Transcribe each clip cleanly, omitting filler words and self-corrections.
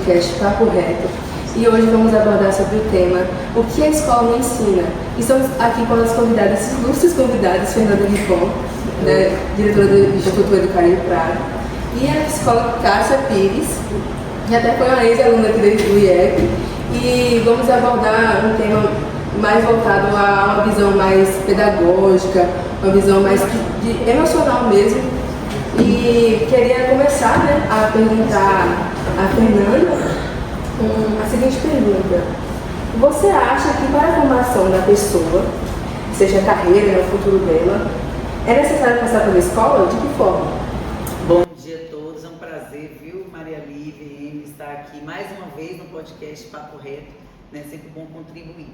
podcast Papo Reto e hoje vamos abordar sobre o tema O que a escola não ensina. E estamos aqui com as convidadas, ilustres convidadas, Fernanda Ripon, diretora do Instituto Educarinho Prado, e a psicóloga Cássia Pires, que até foi uma ex-aluna aqui do IEP, e vamos abordar um tema mais voltado a uma visão mais pedagógica, uma visão mais emocional mesmo. E queria começar a perguntar a Fernanda a seguinte pergunta: você acha que para a formação da pessoa, seja a carreira, o futuro dela, é necessário passar pela escola? De que forma? Bom dia a todos, é um prazer, viu, Maria Lívia e Emily, estar aqui mais uma vez no podcast Papo Reto, sempre bom contribuir.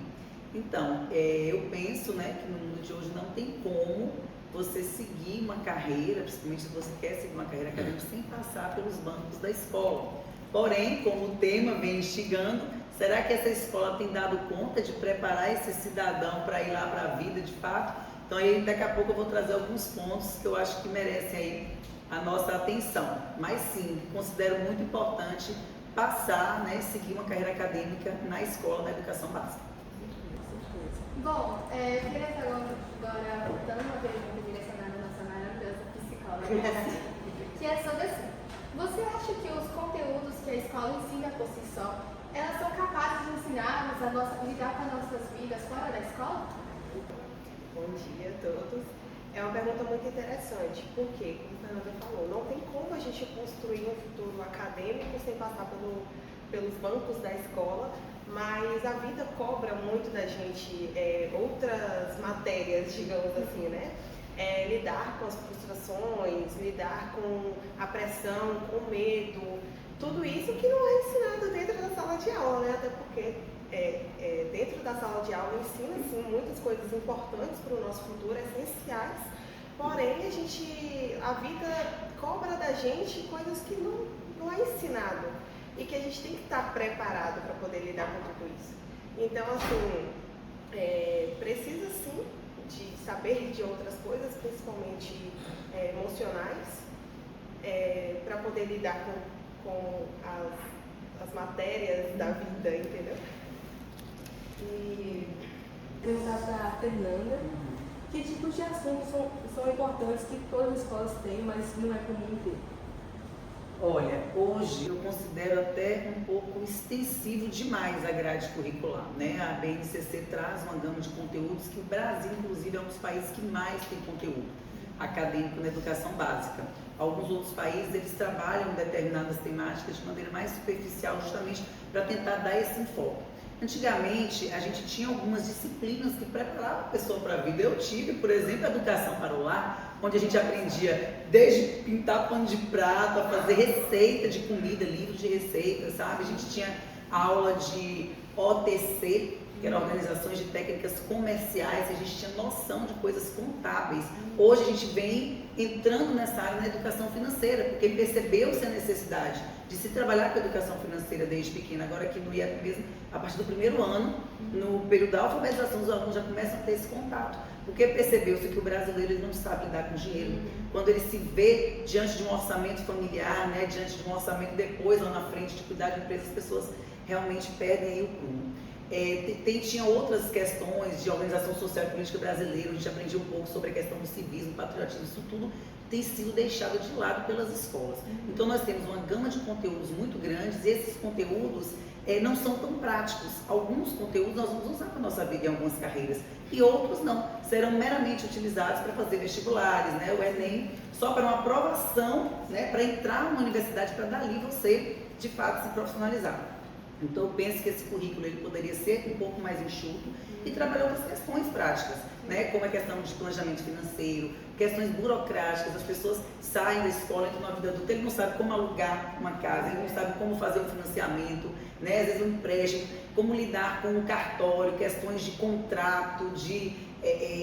Então, eu penso que no mundo de hoje não tem como você seguir uma carreira, principalmente se você quer seguir uma carreira acadêmica, sem passar pelos bancos da escola. Porém, como o tema vem instigando, será que essa escola tem dado conta de preparar esse cidadão para ir lá para a vida de fato? Então, aí, daqui a pouco eu vou trazer alguns pontos que eu acho que merecem aí a nossa atenção. Mas sim, considero muito importante passar, seguir uma carreira acadêmica na escola, na educação básica. Bom, eu queria agora voltando uma pergunta direcionada à nossa maravilhosa psicóloga, que é sobre assim: você acha que os conteúdos que a escola ensina por si só, elas são capazes de ensinar-nos a lidar com as nossas vidas fora da escola? Bom dia a todos. É uma pergunta muito interessante, porque, como a Fernanda falou, não tem como a gente construir um futuro acadêmico sem passar pelos bancos da escola, mas a vida cobra muito da gente outras matérias, digamos assim, lidar com as frustrações, lidar com a pressão, com o medo, tudo isso que não é ensinado dentro da sala de aula, até porque dentro da sala de aula ensina sim muitas coisas importantes para o nosso futuro, essenciais, porém a vida cobra da gente coisas que não é ensinado e que a gente tem que estar preparado para poder lidar com tudo isso. Então, assim, precisa sim de saber de outras coisas, principalmente emocionais, para poder lidar com as matérias da vida, entendeu? E perguntar para a Fernanda que tipos de assuntos são importantes que todas as escolas têm, mas não é comum ter. Olha, hoje eu considero até um pouco extensivo demais a grade curricular, A BNCC traz uma gama de conteúdos que o Brasil, inclusive, é um dos países que mais tem conteúdo acadêmico na educação básica. Alguns outros países, eles trabalham determinadas temáticas de maneira mais superficial, justamente para tentar dar esse enfoque. Antigamente, a gente tinha algumas disciplinas que preparavam a pessoa para a vida. Eu tive, por exemplo, a educação para o lar, onde a gente aprendia desde pintar pano de prato, a fazer receita de comida, livros de receitas, sabe? A gente tinha aula de OTC, que eram organizações de técnicas comerciais, a gente tinha noção de coisas contábeis. Hoje a gente vem entrando nessa área na educação financeira, porque percebeu-se a necessidade de se trabalhar com a educação financeira desde pequena. Agora aqui no IEP mesmo, a partir do primeiro ano, no período da alfabetização, os alunos já começam a ter esse contato, porque percebeu-se que o brasileiro ele não sabe lidar com dinheiro. Quando ele se vê diante de um orçamento familiar, diante de um orçamento depois, lá na frente, de cuidar de empresas, as pessoas realmente perdem aí o prumo. Tinha outras questões de organização social e política brasileira, a gente aprendia um pouco sobre a questão do civismo, patriotismo, isso tudo tem sido deixado de lado pelas escolas. Então nós temos uma gama de conteúdos muito grandes e esses conteúdos não são tão práticos. Alguns conteúdos nós vamos usar para a nossa vida em algumas carreiras e outros não, serão meramente utilizados para fazer vestibulares, o Enem, só para uma aprovação, para entrar numa universidade, para dali você de fato se profissionalizar. Então eu penso que esse currículo ele poderia ser um pouco mais enxuto e trabalhar outras questões práticas, como a questão de planejamento financeiro, questões burocráticas. As pessoas saem da escola, entram na vida adulta, ele não sabe como alugar uma casa, ele não sabe como fazer um financiamento, às vezes um empréstimo, como lidar com o cartório, questões de contrato, de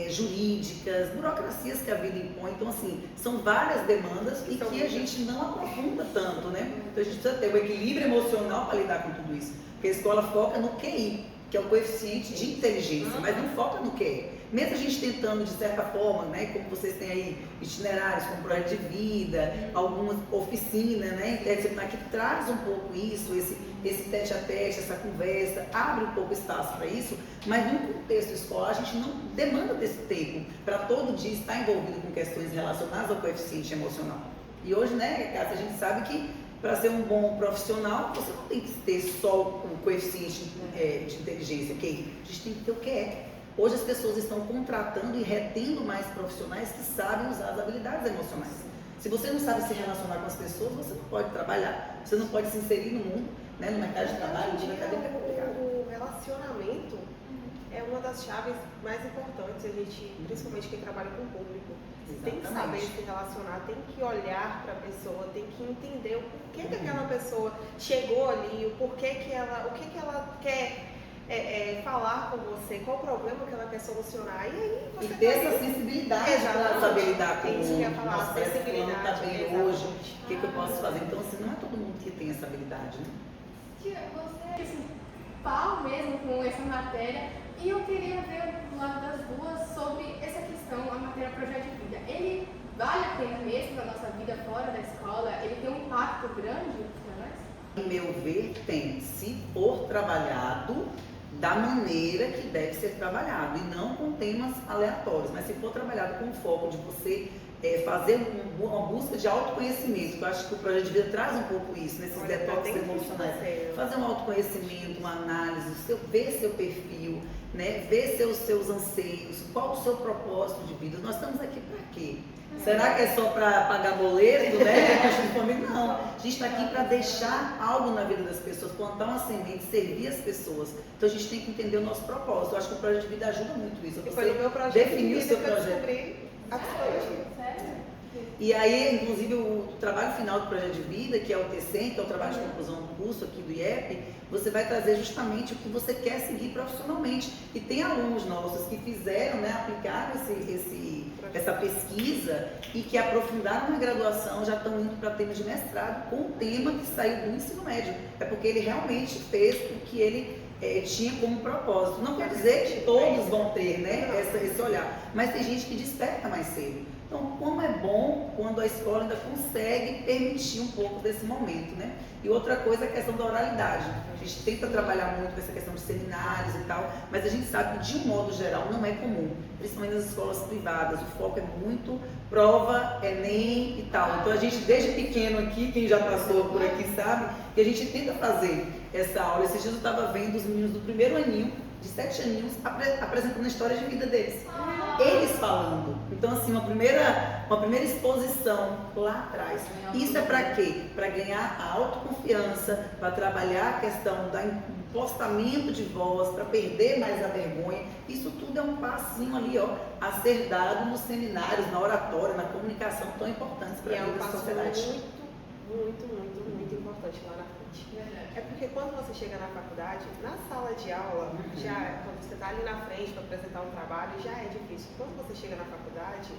jurídicas, burocracias que a vida impõe. Então, assim, são várias demandas e que a gente não aprofunda tanto, Então, a gente precisa ter o equilíbrio emocional para lidar com tudo isso. Porque a escola foca no QI, que é o coeficiente de inteligência, mas não foca no QE. Mesmo a gente tentando, de certa forma, como vocês têm aí itinerários como projeto de vida, algumas oficinas, interdisciplinar, que traz um pouco isso, esse tete-a-tete, essa conversa, abre um pouco espaço para isso, mas no contexto escolar a gente não demanda desse tempo para todo dia estar envolvido com questões relacionadas ao coeficiente emocional. E hoje, né, Cássia, a gente sabe que para ser um bom profissional, você não tem que ter só o coeficiente de inteligência, ok? A gente tem que ter o que é. Hoje as pessoas estão contratando e retendo mais profissionais que sabem usar as habilidades emocionais. Se você não sabe se relacionar com as pessoas, você não pode trabalhar, você não pode se inserir no mundo, né, no mercado de trabalho, no mercado é complicado. O relacionamento é uma das chaves mais importantes, a gente, principalmente quem trabalha com o público. Tem que saber se relacionar, tem que olhar para a pessoa, tem que entender o porquê que aquela pessoa chegou ali, o que ela quer falar com você, qual o problema que ela quer solucionar. E aí você ter essa sensibilidade para saber lidar com o mundo. Nossa, sensibilidade está bem hoje, o que eu posso fazer? Então, assim, não é todo mundo que tem essa habilidade, né? Tia, você assim, pau mesmo com essa matéria, e eu queria ver do lado das duas sobre essa questão, a matéria projeto de vida. Ele vale a pena mesmo para a nossa vida fora da escola? Ele tem um impacto grande para nós? Em meu ver, tem. Se for trabalhado da maneira que deve ser trabalhado, e não com temas aleatórios, mas se for trabalhado com o foco de você fazer uma busca de autoconhecimento, que eu acho que o projeto de vida traz um pouco isso, nesses detox emocionais. Fazer um autoconhecimento, uma análise, ver seu perfil, né? Ver seus anseios, qual o seu propósito de vida. Nós estamos aqui para quê? Será que é só para pagar boleto, né? Não. A gente está aqui para deixar algo na vida das pessoas, plantar uma semente, servir as pessoas. Então a gente tem que entender o nosso propósito. Eu acho que o projeto de vida ajuda muito isso. E foi no meu projeto definir de vida o seu que eu projeto. descobri a psicologia. Sério? E aí, inclusive, o trabalho final do projeto de vida, que é o TCEM, que é o trabalho de conclusão do curso aqui do IEP, você vai trazer justamente o que você quer seguir profissionalmente. E tem alunos nossos que fizeram, né, aplicaram essa pesquisa e que aprofundaram na graduação, já estão indo para temas de mestrado com o tema que saiu do ensino médio. É porque ele realmente fez o que ele tinha como propósito. Não quer dizer que todos vão ter, né, esse olhar, mas tem gente que desperta mais cedo. Então, como é bom quando a escola ainda consegue permitir um pouco desse momento, né? E outra coisa é a questão da oralidade. A gente tenta trabalhar muito com essa questão de seminários e tal, mas a gente sabe que, de um modo geral, não é comum. Principalmente nas escolas privadas, o foco é muito prova, Enem e tal. Então, a gente, desde pequeno aqui, quem já passou por aqui sabe, que a gente tenta fazer essa aula. Esses dias eu estava vendo os meninos do primeiro aninho, de 7 aninhos, apresentando a história de vida deles. Eles falando. Então, assim, uma primeira exposição lá atrás. Isso é para quê? Para ganhar a autoconfiança, para trabalhar a questão do impostamento de voz, para perder mais a vergonha. Isso tudo é um passinho ali, ó, a ser dado nos seminários, na oratória, na comunicação, tão importantes para a vida da sociedade. Muito importante lá na frente. É porque quando você chega na faculdade, na sala de aula, quando você está ali na frente para apresentar um trabalho, já é difícil. Quando você chega na faculdade,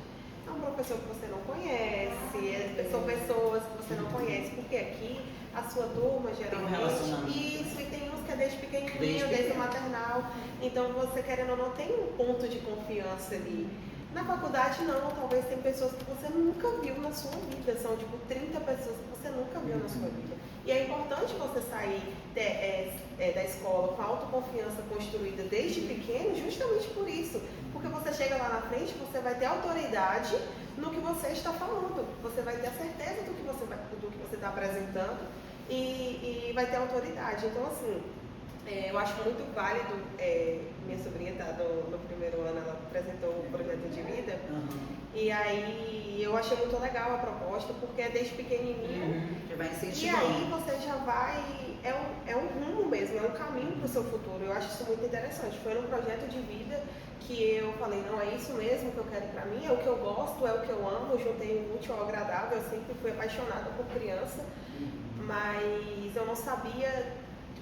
é um professor que você não conhece, são pessoas que você não conhece, porque aqui a sua turma geralmente, isso, e tem uns que é desde pequenininho, desde o maternal, então você querendo ou não tem um ponto de confiança ali. Na faculdade não, talvez tem pessoas que você nunca viu na sua vida, são tipo 30 pessoas que você nunca viu na sua vida. E é importante você sair da escola com a autoconfiança construída desde pequeno, justamente por isso. Porque você chega lá na frente, você vai ter autoridade no que você está falando, você vai ter a certeza do que você está apresentando e vai ter autoridade. Então, assim, eu acho muito válido, minha sobrinha está no primeiro ano, ela apresentou o projeto de vida, e aí eu achei muito legal a proposta, porque é desde pequenininho, vai e aí você já vai, é um rumo mesmo, é um caminho para o seu futuro. Eu acho isso muito interessante. Foi num projeto de vida que eu falei, não, é isso mesmo que eu quero para mim, é o que eu gosto, é o que eu amo, eu juntei o útil ao agradável, eu sempre fui apaixonada por criança, mas eu não sabia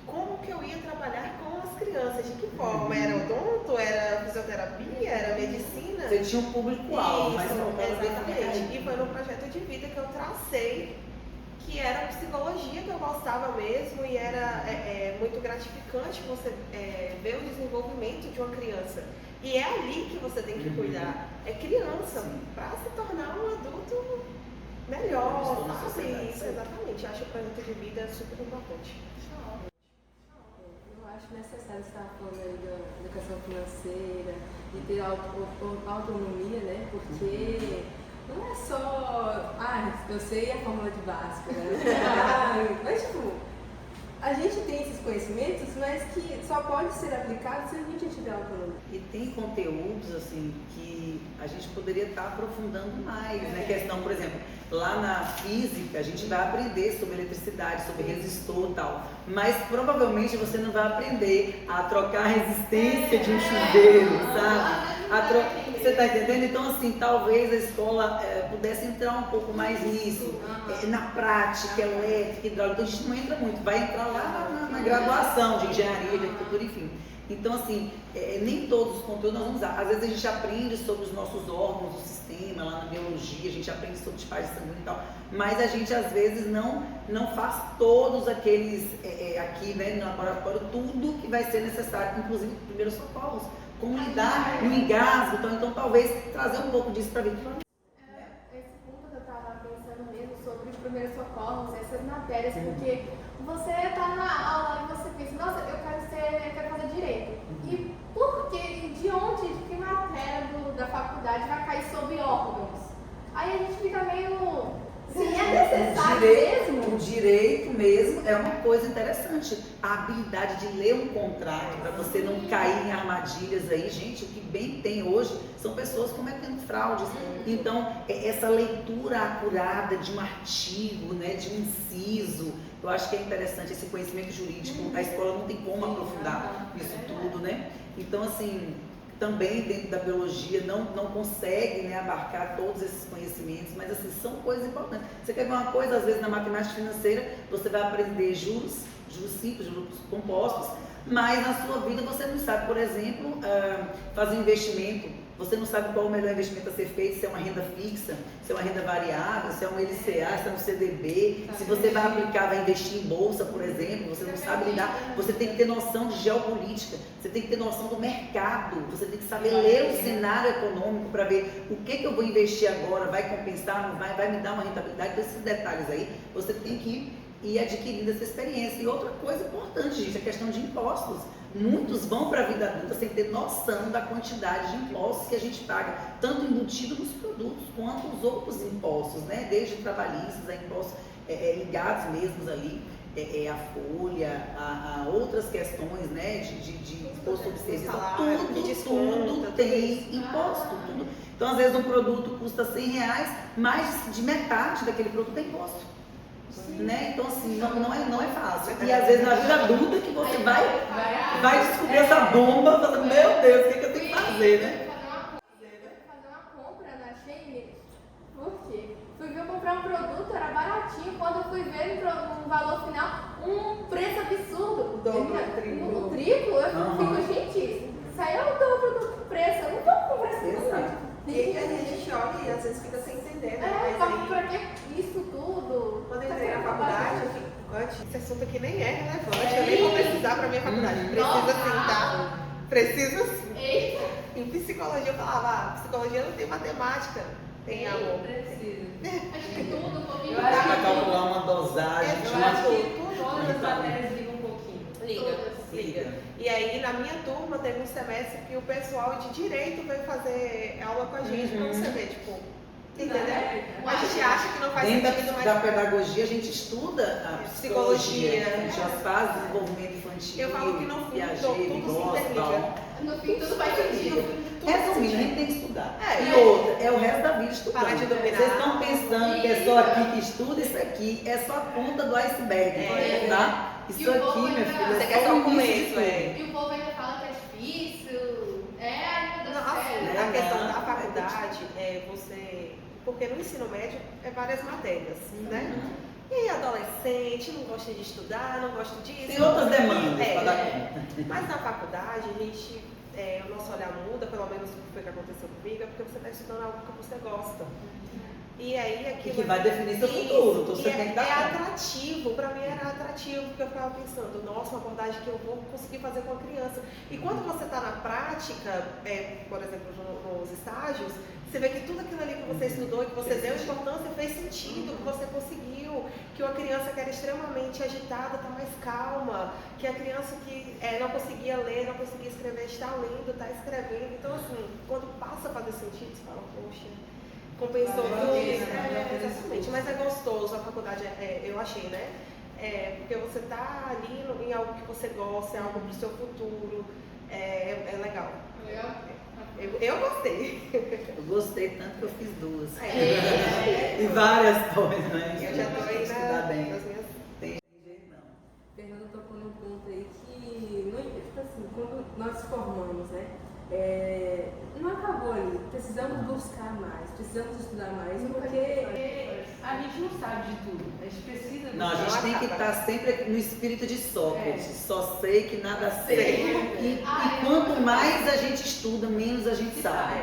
como que eu ia trabalhar com as crianças, de que forma, era odonto, era fisioterapia, era medicina. Você tinha um público-alvo, mas não exatamente. E foi no projeto de vida que eu tracei, que era psicologia, que eu gostava mesmo, e era muito gratificante você ver o desenvolvimento de uma criança. E é ali que você tem que cuidar, é criança, para se tornar um adulto melhor, sabe? Isso, exatamente. Eu acho o projeto de vida super importante. acho necessário estar falando aí da educação financeira e ter autonomia, né? Porque não é só, eu sei a fórmula de Bhaskara, né? Mas tipo, a gente tem esses conhecimentos, mas que só pode ser aplicado se a gente tiver autonomia. E tem conteúdos, assim, que a gente poderia estar aprofundando mais, né? Questão, por exemplo, lá na física, a gente vai aprender sobre eletricidade, sobre resistor e tal, mas provavelmente você não vai aprender a trocar a resistência de um chuveiro, sabe? Você está entendendo? Então, assim, talvez a escola pudesse entrar um pouco mais nisso, na prática, elétrica, hidráulica. Então, a gente não entra muito, vai entrar lá na graduação de engenharia, de arquitetura, enfim. Então, assim, nem todos os conteúdos nós vamos usar. Às vezes a gente aprende sobre os nossos órgãos do sistema, lá na biologia, a gente aprende sobre tipagem sanguínea e tal, mas a gente às vezes não faz todos aqueles, aqui, né, no laboratório, tudo que vai ser necessário, inclusive primeiros socorros, como lidar no engasgo, então talvez trazer um pouco disso para vir. Esse ponto que eu estava pensando mesmo sobre os primeiros socorros, essas matérias, porque você está na aula e você pensa, nossa, eu quero fazer direito. E por quê? De que matéria da faculdade vai cair sobre órgãos? Aí a gente fica meio, sim, é necessário mesmo? O direito mesmo é uma coisa interessante. A habilidade de ler um contrato para você não cair em armadilhas aí, gente, o que bem tem hoje são pessoas cometendo fraudes. Então, essa leitura acurada de um artigo, né, de um inciso, eu acho que é interessante esse conhecimento jurídico. A escola não tem como aprofundar isso tudo, né? Então, assim, também dentro da biologia não consegue, né, abarcar todos esses conhecimentos, mas assim, são coisas importantes. Você quer ver uma coisa, às vezes na matemática financeira você vai aprender juros simples, juros compostos, mas na sua vida você não sabe, por exemplo, fazer um investimento, você não sabe qual o melhor investimento a ser feito, se é uma renda fixa, se é uma renda variável, se é um LCA, se é um CDB, se você vai aplicar, vai investir em bolsa, por exemplo, você não sabe lidar, você tem que ter noção de geopolítica, você tem que ter noção do mercado, você tem que saber ler o cenário econômico para ver o que eu vou investir agora, vai compensar, não vai me dar uma rentabilidade, então esses detalhes aí, você tem que ir adquirindo essa experiência. E outra coisa importante, gente, a questão de impostos. Muitos vão para a vida adulta sem ter noção da quantidade de impostos que a gente paga, tanto embutido nos produtos quanto os outros impostos, né? Desde trabalhistas a impostos ligados mesmo ali, a folha, a outras questões, né? De imposto sobre serviço, tudo tem imposto, tudo. Então, às vezes um produto custa R$100, mais de metade daquele produto tem imposto. Né? Então, assim, não é fácil. E às vezes na vida adulta que você vai descobrir essa bomba, falando, meu Deus, o que eu tenho que fazer, né? Fazer uma compra na Shein, por quê? Fui ver comprar um produto, era baratinho, quando eu fui ver no valor final, um preço absurdo. O dobro, o triplo, eu fico, gente, saiu o dobro do preço, eu não vou comprar esse produto. E aí a gente olha e às vezes fica sem entender, né? Pra que isso tudo? Quando eu entrei na faculdade, eu fico, esse assunto aqui nem é relevante, eu nem vou precisar pra minha faculdade. Precisa sim, tá? Precisa sim. Eita! Em psicologia eu falava, psicologia não tem matemática, tem amor. Precisa. Acho que tudo, um pouquinho. Eu acho Para que calcular uma dosagem. Eu acho que todas as matérias ligam um pouquinho. Liga. E aí, na minha turma, teve um semestre que o pessoal de direito veio fazer aula com a gente, pra você ver, tipo, entendeu? A gente acha que não faz Dentro sentido, mas... da pedagogia, a gente estuda a psicologia, a gente já faz desenvolvimento infantil, Eu falo que no fim, Piaget, tudo se Vygotsky, interliga. No fim, tudo faz sentido. Resumindo, a gente tem que estudar. É. E outra, é o resto da vida estudando. Parar de dominar. Vocês estão pensando que é só aqui que estuda, isso aqui é só a ponta do iceberg, tá? Isso E o povo aqui, minha ainda- filha, Você é quer só só o o início. começo, E o povo ainda fala que é difícil. Ainda dá Nossa, certo. a questão da faculdade é você... Porque no ensino médio é várias matérias, né? E aí, adolescente, não gosta de estudar, não gosta disso. Tem outras demandas para dar É. conta. Mas na faculdade, a gente, o nosso olhar muda, pelo menos o que foi que aconteceu comigo, é porque você está estudando algo que você gosta. E aí E aquilo que vai definir seu futuro, então você e tem que dar é conta. atrativo, pra mim era atrativo, porque eu ficava pensando, nossa, uma abordagem que eu vou conseguir fazer com a criança. E quando você está na prática, por exemplo, nos estágios, você vê que tudo aquilo ali que você estudou e que você deu importância fez sentido, que você conseguiu, que uma criança que era extremamente agitada está mais calma, que a criança que não conseguia ler, não conseguia escrever, está lendo, está escrevendo. Então, assim, quando passa a fazer sentido, você fala, poxa, compensou tudo. Exatamente, mas é gostoso, a faculdade eu achei, né? Porque você tá ali em algo que você gosta, é algo pro seu futuro, é legal. Legal? Eu gostei. Eu gostei tanto que eu fiz duas. E várias coisas, né? Eu já tô aí estudar bem. nas minhas... Tem jeito não. Fernanda tocou num ponto aí que, tipo assim, quando nós formamos, né? Não acabou ali. Precisamos buscar mais, precisamos estudar mais, porque A gente não sabe de tudo, a gente precisa. Não, a gente tem que estar sempre no espírito de Sócrates. Só sei que nada sei. E quanto mais a gente estuda, menos a gente sabe.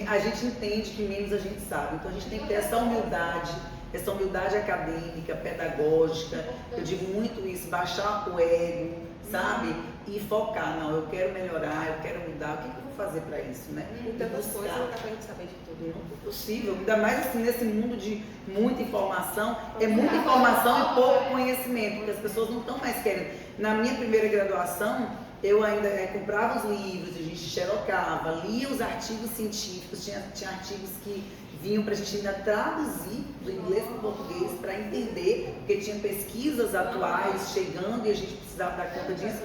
A gente entende que menos a gente sabe. Então a gente tem que ter essa humildade acadêmica, pedagógica. Eu digo muito isso, baixar o ego, sabe? E focar, não, eu quero melhorar, eu quero mudar, o que eu vou fazer para isso, né? Em tantas coisas não dá pra gente saber de tudo. Não é possível, ainda mais assim nesse mundo de muita informação, é muita informação e pouco conhecimento, porque as pessoas não estão mais querendo. Na minha primeira graduação, eu ainda comprava os livros, a gente xerocava, lia os artigos científicos, tinha artigos que vinham para a gente ainda traduzir do inglês para o português para entender, porque tinha pesquisas atuais chegando e a gente precisava dar conta disso.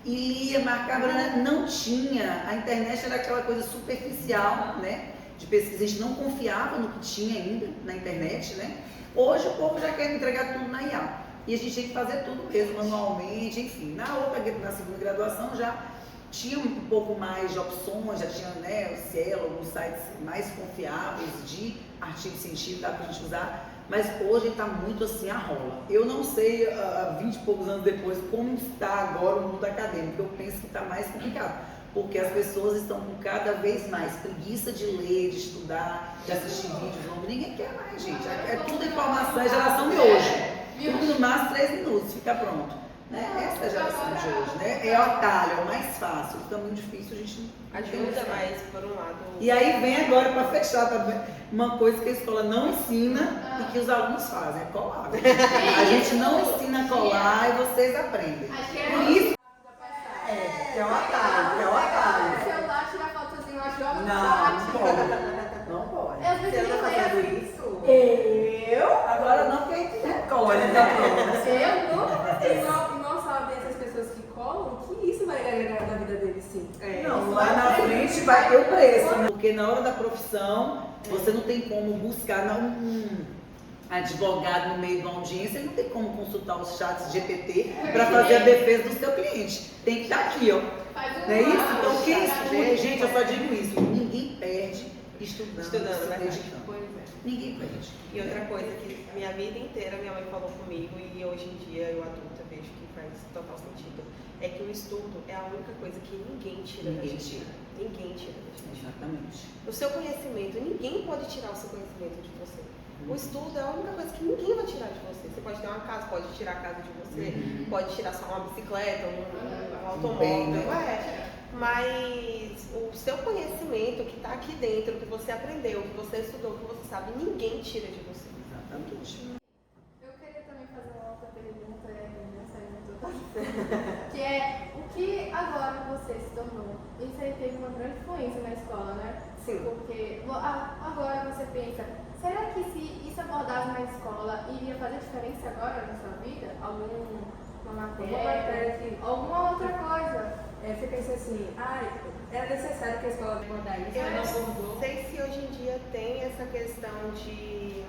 E lia, marcava, não tinha, a internet era aquela coisa superficial, né? De pesquisa, a gente não confiava no que tinha ainda na internet, né? Hoje o povo já quer entregar tudo na IA. E a gente tem que fazer tudo mesmo, manualmente, enfim. Na segunda graduação já tinha um pouco mais de opções, já tinha, né, o Cielo, alguns sites mais confiáveis de artigo científico, dá pra gente usar. Mas hoje está muito assim a rola. Eu não sei, 20 e poucos anos depois, como está agora o mundo acadêmico. Eu penso que está mais complicado. Porque as pessoas estão com cada vez mais preguiça de ler, de estudar, de assistir vídeos longos. Ninguém quer mais, gente. É tudo informação, é a geração de hoje. Tudo no máximo 3 minutos, fica pronto. Né? Essa é a geração de hoje, né? É o atalho, é o mais fácil. Fica muito difícil, a gente não Ajuda, mas por um lado... E aí vem agora para fechar também uma coisa que a escola não ensina e que os alunos fazem, é colar. A gente não ensina a colar e vocês aprendem. Por isso que é o atalho, que é o atalho. Se eu lá tirar fotozinho, eu jogo no Não chat. pode. Não pode. Às vezes Você eu anda leio fazendo assim. isso? Agora não, porque a gente recolhe, né? eu nunca fiz não sabem essas pessoas que colam que isso vai agregar na vida deles, sim. Não, lá na frente vai ter o preço. Né? Porque na hora da profissão, você não tem como buscar um advogado no meio de uma audiência, ele não tem como consultar os chats GPT para fazer a defesa do seu cliente. Tem que estar aqui, ó. Não é isso? Então quem estuda, gente, eu só digo isso, ninguém perde estudando, se né? dedicando. Pois é. Ninguém perde. E outra coisa que minha vida inteira minha mãe falou comigo e hoje em dia eu adulta vejo que faz total sentido, é que o estudo é a única coisa que ninguém tira da Ninguém gente. tira. Ninguém tira da gente. Exatamente. O seu conhecimento, ninguém pode tirar o seu conhecimento de você. O estudo é a única coisa que ninguém vai tirar de você. Você pode ter uma casa, pode tirar a casa de você, pode tirar só uma bicicleta, um automóvel, bem, né? Mas o seu conhecimento que está aqui dentro, que você aprendeu, que você estudou, que você sabe, ninguém tira de você. Exatamente. Eu queria também fazer uma outra pergunta, que é o que agora você se tornou? Isso aí teve uma grande influência na escola, né? Sim. Porque agora você pensa, será que se isso abordasse na escola iria fazer diferença agora na sua vida? Alguma matéria, alguma outra coisa? Você pensa assim, era necessário que a escola abordar isso, Eu mas não não abordou. sei se hoje em dia tem essa questão de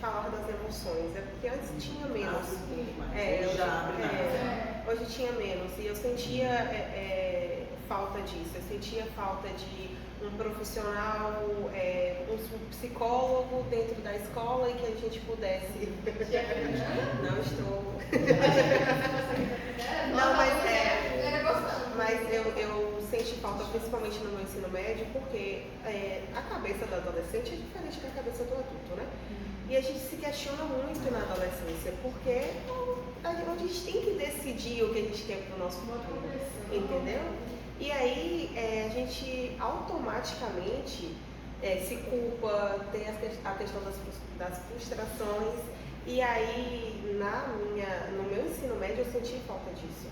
falar das emoções, é porque antes tinha menos. Hoje já abre mais. Hoje tinha menos e eu sentia falta disso, eu sentia falta de um profissional, um psicólogo dentro da escola e que a gente pudesse. Não estou. Não, mas Era gostando. Mas eu senti falta principalmente no meu ensino médio, porque a cabeça do adolescente é diferente da cabeça do adulto, né? E a gente se questiona muito na adolescência, porque a gente tem que decidir o que a gente quer para o nosso futuro, entendeu? E aí a gente automaticamente se culpa, tem a questão das frustrações, e aí no meu ensino médio eu senti falta disso.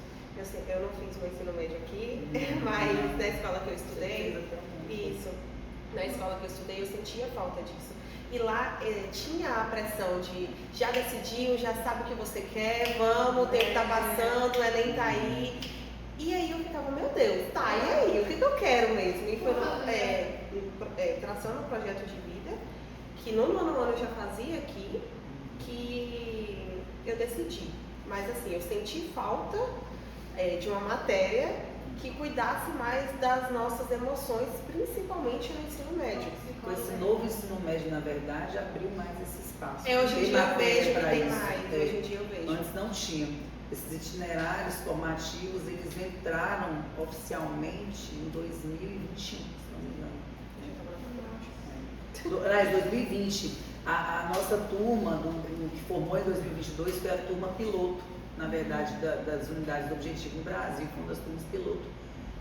Eu não fiz meu ensino médio aqui, mas na escola que eu estudei, na escola que eu estudei eu sentia falta disso. E lá tinha a pressão de já decidiu, já sabe o que você quer, vamos, o tempo tá passando, o Enem tá aí. E aí eu ficava, meu Deus, tá, e aí, o que eu quero mesmo? E foi traçando um projeto de vida, que no nono ano eu já fazia aqui, que eu decidi. Mas assim, eu senti falta de uma matéria que cuidasse mais das nossas emoções, principalmente no ensino médio. Com esse novo ensino médio, na verdade, abriu mais esse espaço. Hoje em dia eu vejo que tem isso. mais, hoje em dia eu vejo. Antes não tinha. Esses itinerários formativos, eles entraram oficialmente em 2021, se não me engano. 2020. A nossa turma, que formou em 2022, foi a turma piloto, na verdade, das unidades do Objetivo no Brasil, foi uma das turmas piloto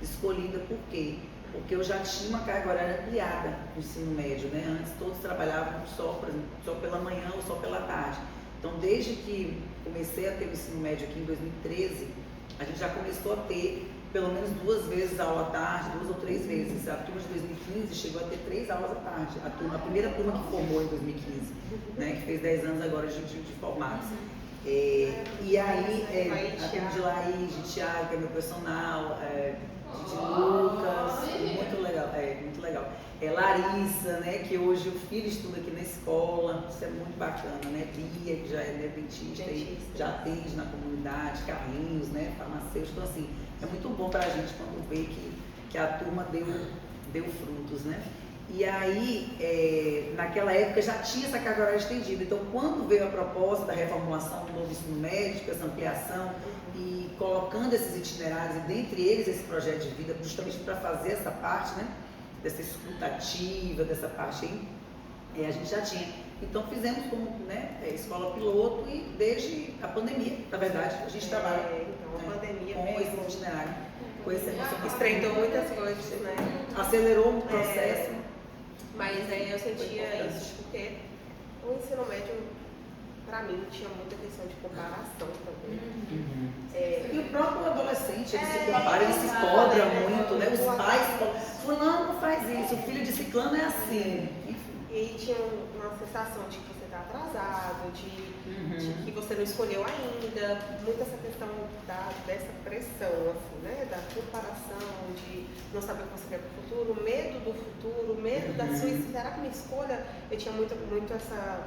escolhida. Por quê? Porque eu já tinha uma carga horária ampliada no ensino médio, né? Antes todos trabalhavam só, por exemplo, só pela manhã ou só pela tarde. Então, desde que comecei a ter o ensino médio aqui em 2013, a gente já começou a ter pelo menos 2 vezes aula à tarde, 2 ou 3 vezes. A turma de 2015 chegou a ter 3 aulas à tarde. A primeira turma que formou em 2015, né? Que fez 10 anos agora de formados. E aí, atendi Laís, de Thiago, que é meu personal, de Lucas, muito legal. Larissa, né, que hoje o filho estuda aqui na escola, isso é muito bacana, né? Bia, que já é dentista e já atende na comunidade, Carlinhos, né, farmacêutico. Então, assim, é muito bom pra gente quando vê que a turma deu frutos, né? E aí, naquela época já tinha essa carga horária estendida. Então, quando veio a proposta da reformulação do novo ensino médio, essa ampliação, e colocando esses itinerários, e dentre eles esse projeto de vida, justamente para fazer essa parte, né, dessa escutativa, dessa parte aí, a gente já tinha. Então, fizemos como, né, escola piloto, e desde a pandemia, na verdade, a gente trabalha Então, a pandemia com esse itinerário, com esse estreitou muitas coisas, né? Acelerou o processo. Mas aí eu sentia isso, porque o ensino médio, pra mim, tinha muita questão de comparação também. E o próprio adolescente, ele se compara, ele se cobra muito, né? Os pais falam, fulano não faz isso, o filho de ciclano é assim. E aí tinha uma sensação de que você está atrasado, de que você não escolheu ainda, muito essa questão dessa pressão, assim, né? Da comparação, de não saber o que você quer para o futuro, medo do futuro, medo da sua. Será que minha escolha? Eu tinha muito essa.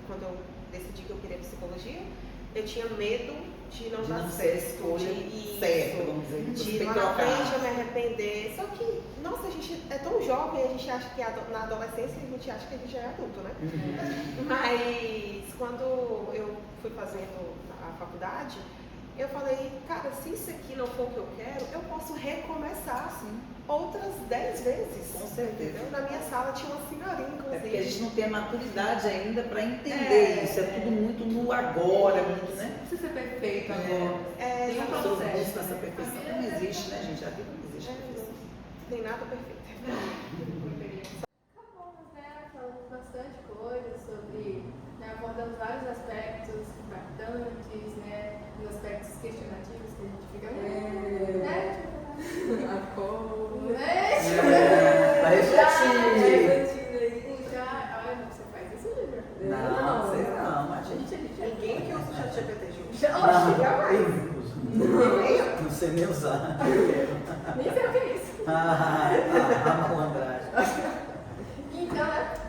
Quando eu decidi que eu queria psicologia, eu tinha medo de não dar certo, vamos dizer, de lá na frente eu me arrepender. Só que, nossa, a gente é tão jovem, a gente acha que na adolescência a gente acha que a gente já é adulto, né? Mas quando eu fui fazendo a faculdade, eu falei, cara, se isso aqui não for o que eu quero, eu posso recomeçar outras 10 vezes. Com certeza. Na minha sala tinha uma senhorinha, inclusive. É porque a gente não tem a maturidade ainda para entender isso. É tudo muito no agora, muito, né? Não precisa ser perfeito agora. Tem um processo nessa perfeição. Não existe, né, gente? A vida não existe perfeição. Não tem nada perfeito. Acabamos, né? Falando bastante coisa sobre, né, abordando vários aspectos impactantes, né? Os aspectos questionativos que a gente fica, né? A cor. Tá refletindo. Olha, você faz isso, Lívia? Não, vocês não, a gente. Ninguém que usa o chat GPT junto. Não sei nem usar. Nem sei o que é isso. A malandragem. Então,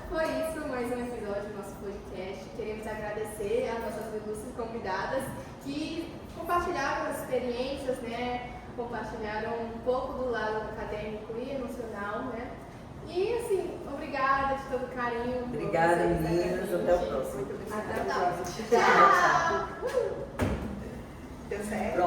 foi isso, mais um episódio do nosso podcast. Queremos agradecer às nossas ilustres convidadas que compartilharam as experiências, né? Compartilharam um pouco do lado acadêmico e emocional, né? E assim, obrigada de todo carinho. Obrigada, meninas. Até o próximo. Até o próximo. Deu certo?